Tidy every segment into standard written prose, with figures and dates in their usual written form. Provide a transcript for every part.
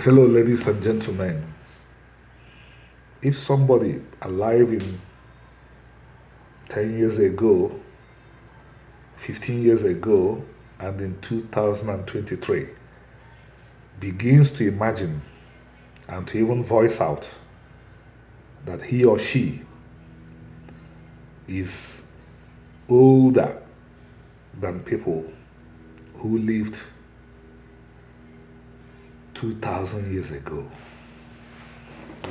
Hello, ladies and gentlemen. If somebody alive in 10 years ago, 15 years ago, and in 2023 begins to imagine and to even voice out that he or she is older than people who lived 2,000 years ago,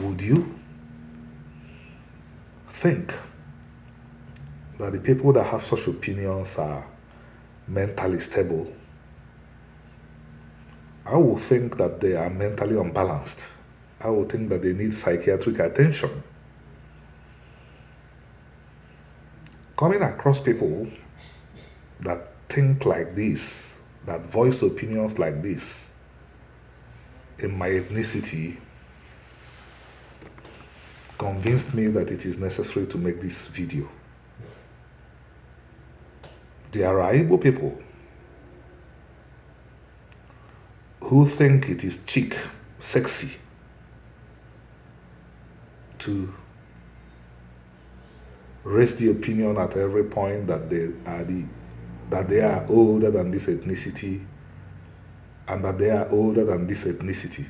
would you think that the people that have such opinions are mentally stable? I would think that they are mentally unbalanced. I would think that they need psychiatric attention. Coming across people that think like this, that voice opinions like this, in my ethnicity, convinced me that it is necessary to make this video. There are Igbo people who think it is chic, sexy, to raise the opinion at every point that they are older than this ethnicity and that they are older than this ethnicity.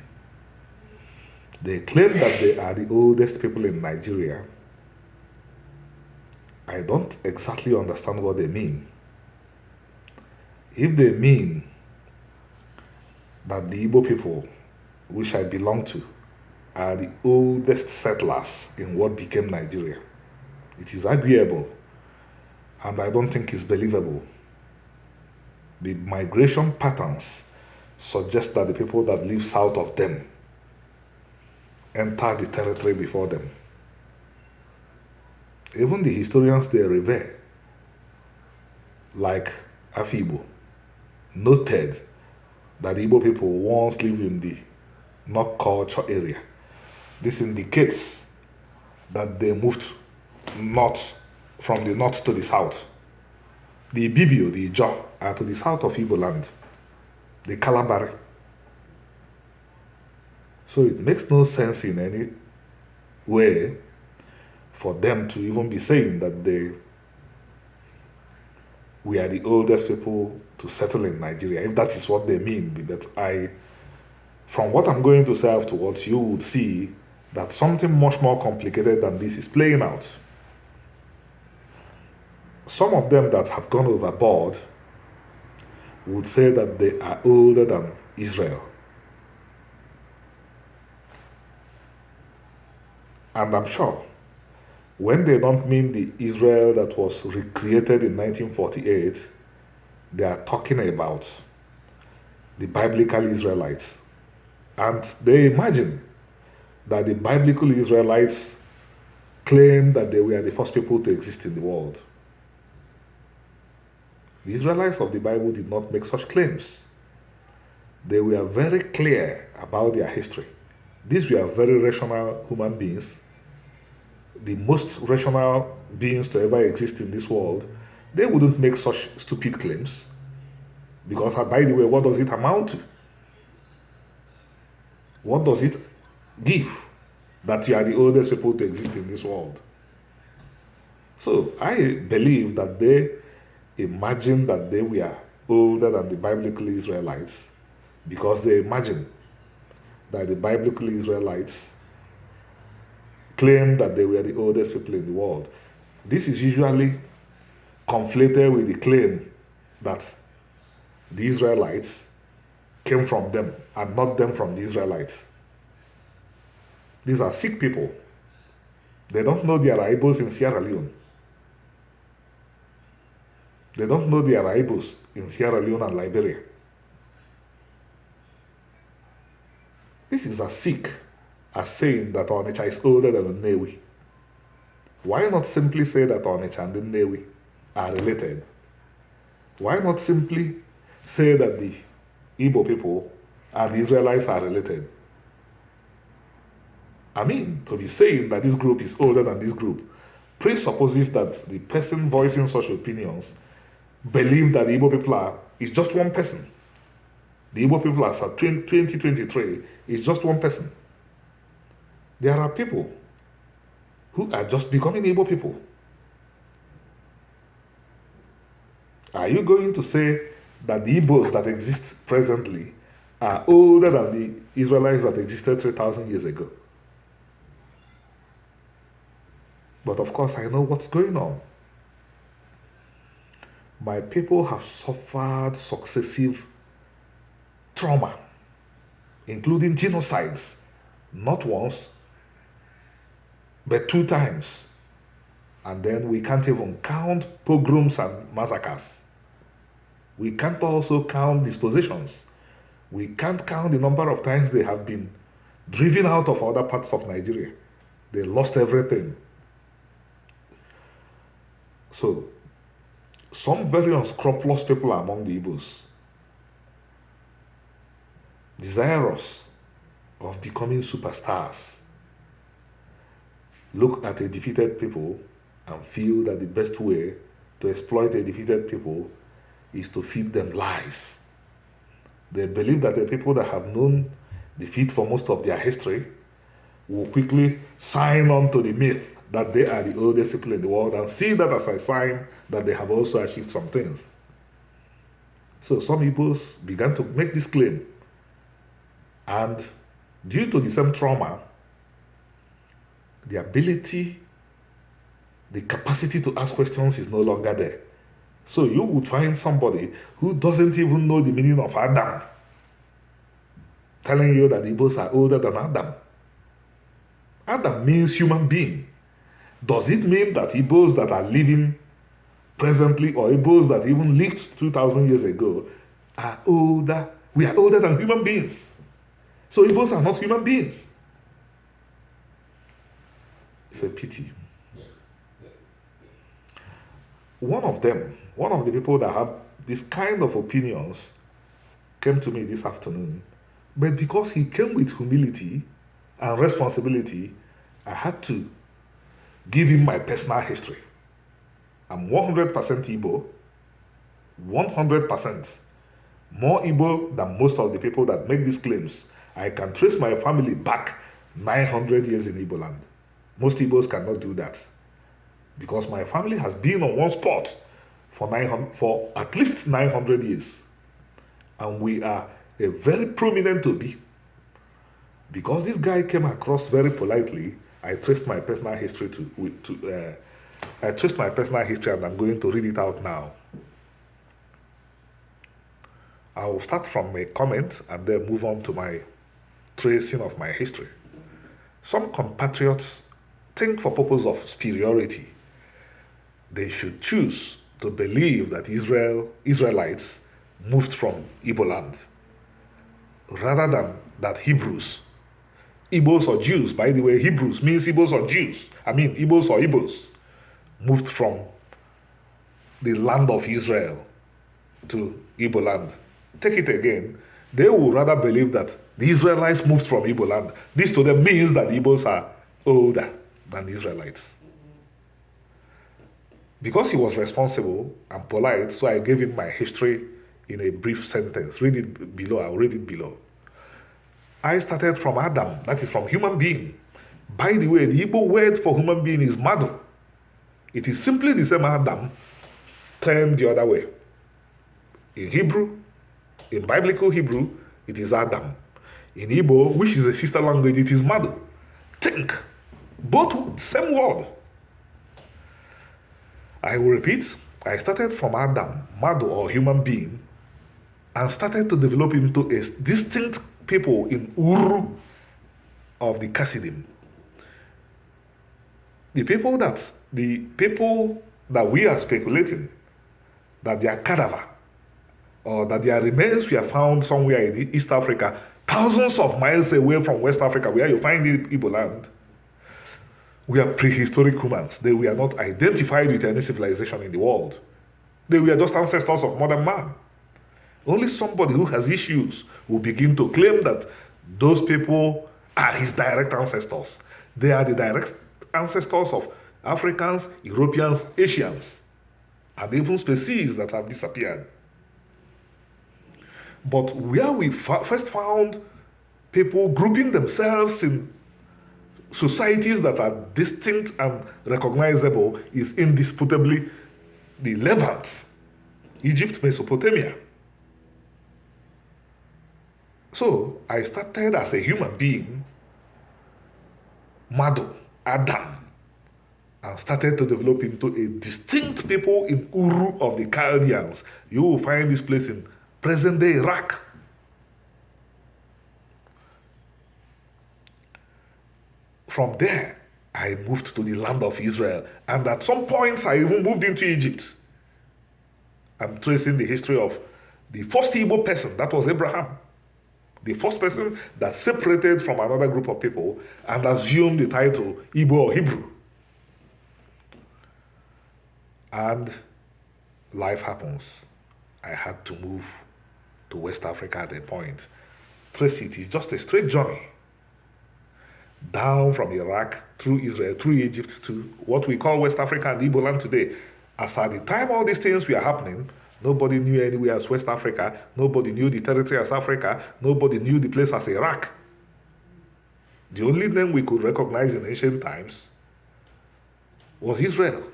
They claim that they are the oldest people in Nigeria. I don't exactly understand what they mean. If they mean that the Igbo people, which I belong to, are the oldest settlers in what became Nigeria, it is arguable, and I don't think it's believable. The migration patterns suggest that the people that live south of them entered the territory before them. Even the historians they revere, like Afibo, noted that the Igbo people once lived in the North Culture area. This indicates that they moved north, from the north to the south. The Ibibio, the Ijaw, are to the south of Igbo land, the Kalabari. So it makes no sense in any way for them to even be saying that we are the oldest people to settle in Nigeria, if that is what they mean. That from what I'm going to say afterwards, you would see that something much more complicated than this is playing out. Some of them that have gone overboard would say that they are older than Israel. And I'm sure when they don't mean the Israel that was recreated in 1948, they are talking about the biblical Israelites. And they imagine that the biblical Israelites claim that they were the first people to exist in the world. The Israelites of the Bible did not make such claims. They were very clear about their history. These were very rational human beings, the most rational beings to ever exist in this world. They wouldn't make such stupid claims. Because, by the way, what does it amount to? What does it give that you are the oldest people to exist in this world? So I believe that they imagine that they were older than the biblical Israelites because they imagine that the biblical Israelites claim that they were the oldest people in the world. This is usually conflated with the claim that the Israelites came from them and not them from the Israelites. These are sick people. They don't know there are Igbos in Sierra Leone. They don't know there are Igbos in Sierra Leone and Liberia. This is as sick as saying that Onitsha is older than Nnewi. Why not simply say that Onitsha and Nnewi are related? Why not simply say that the Igbo people and the Israelites are related? I mean, to be saying that this group is older than this group presupposes that the person voicing such opinions believe that the Igbo people is just one person. The Igbo people as of 2023 is just one person. There are people who are just becoming Igbo people. Are you going to say that the Igbos that exist presently are older than the Israelites that existed 3,000 years ago? But of course, I know what's going on. My people have suffered successive trauma, including genocides, not once, but 2 times. And then we can't even count pogroms and massacres. We can't also count dispositions. We can't count the number of times they have been driven out of other parts of Nigeria. They lost everything. So, some very unscrupulous people among the Igbos, desirous of becoming superstars, look at a defeated people and feel that the best way to exploit a defeated people is to feed them lies. They believe that the people that have known defeat for most of their history will quickly sign on to the myth that they are the oldest people in the world and see that as a sign that they have also achieved some things. So some Igbos began to make this claim, and due to the same trauma, the ability, the capacity to ask questions is no longer there. So you would find somebody who doesn't even know the meaning of Adam telling you that the Igbos are older than Adam. Adam means human being. Does it mean that Igbos that are living presently or Igbos that even lived 2,000 years ago are older? We are older than human beings. So Igbos are not human beings. It's a pity. One of the people that have this kind of opinions came to me this afternoon, but because he came with humility and responsibility, I had to give him my personal history. I'm 100% Igbo, 100% more Igbo than most of the people that make these claims. I can trace my family back 900 years in Igbo land. Most Igbos cannot do that because my family has been on one spot for at least 900 years. And we are a very prominent Obi. Because this guy came across very politely, I traced my personal history I traced my personal history, and I'm going to read it out now. I will start from a comment and then move on to my tracing of my history. Some compatriots think for purpose of superiority, they should choose to believe that Israelites moved from Igbo land, rather than that Hebrews, Igbos or Jews, by the way, Hebrews means Igbos or Jews. Igbos or Igbos moved from the land of Israel to Igbo land. Take it again. They would rather believe that the Israelites moved from Igbo land. This to them means that the Igbos are older than the Israelites. Because he was responsible and polite, so I gave him my history in a brief sentence. Read it below. I'll read it below. I started from Adam, that is from human being. By the way, the Igbo word for human being is Madu. It is simply the same Adam turned the other way. In Hebrew, in biblical Hebrew, it is Adam. In Igbo, which is a sister language, it is Madu. Think. Both same word. I will repeat. I started from Adam, Madu or human being, and started to develop into a distinct people in Uru of the Chasidim. The people that we are speculating that their cadaver or that their remains were found somewhere in East Africa, thousands of miles away from West Africa, where you find the Igbo land, we are prehistoric humans. They were not identified with any civilization in the world. They were just ancestors of modern man. Only somebody who has issues will begin to claim that those people are his direct ancestors. They are the direct ancestors of Africans, Europeans, Asians, and even species that have disappeared. But where we first found people grouping themselves in societies that are distinct and recognizable is indisputably the Levant, Egypt, Mesopotamia. So I started as a human being, Mado, Adam, and started to develop into a distinct people in Uru of the Chaldeans. You will find this place in present-day Iraq. From there, I moved to the land of Israel, and at some points I even moved into Egypt. I'm tracing the history of the first Igbo person, that was Abraham. The first person that separated from another group of people and assumed the title Igbo or Hebrew. And life happens. I had to move to West Africa at a point. Trace it, it's just a straight journey. Down from Iraq, through Israel, through Egypt, to what we call West Africa and Igbo land today. As at the time all these things were happening, nobody knew anywhere as West Africa. Nobody knew the territory as Africa. Nobody knew the place as Iraq. The only name we could recognize in ancient times was Israel.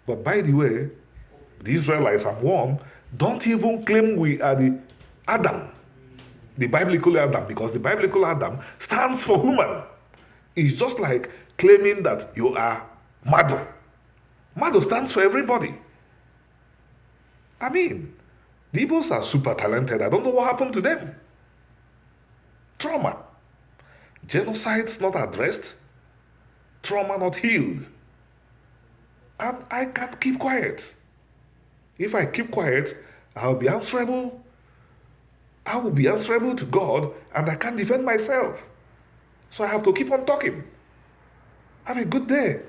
But by the way, the Israelites, I'm one, don't even claim we are the Adam, the biblical Adam, because the biblical Adam stands for human. It's just like claiming that you are Mado. Mado stands for everybody. I mean, the Igbos are super talented. I don't know what happened to them. Trauma. Genocides not addressed. Trauma not healed. And I can't keep quiet. If I keep quiet, I'll be answerable. I will be answerable to God, and I can't defend myself. So I have to keep on talking. Have a good day.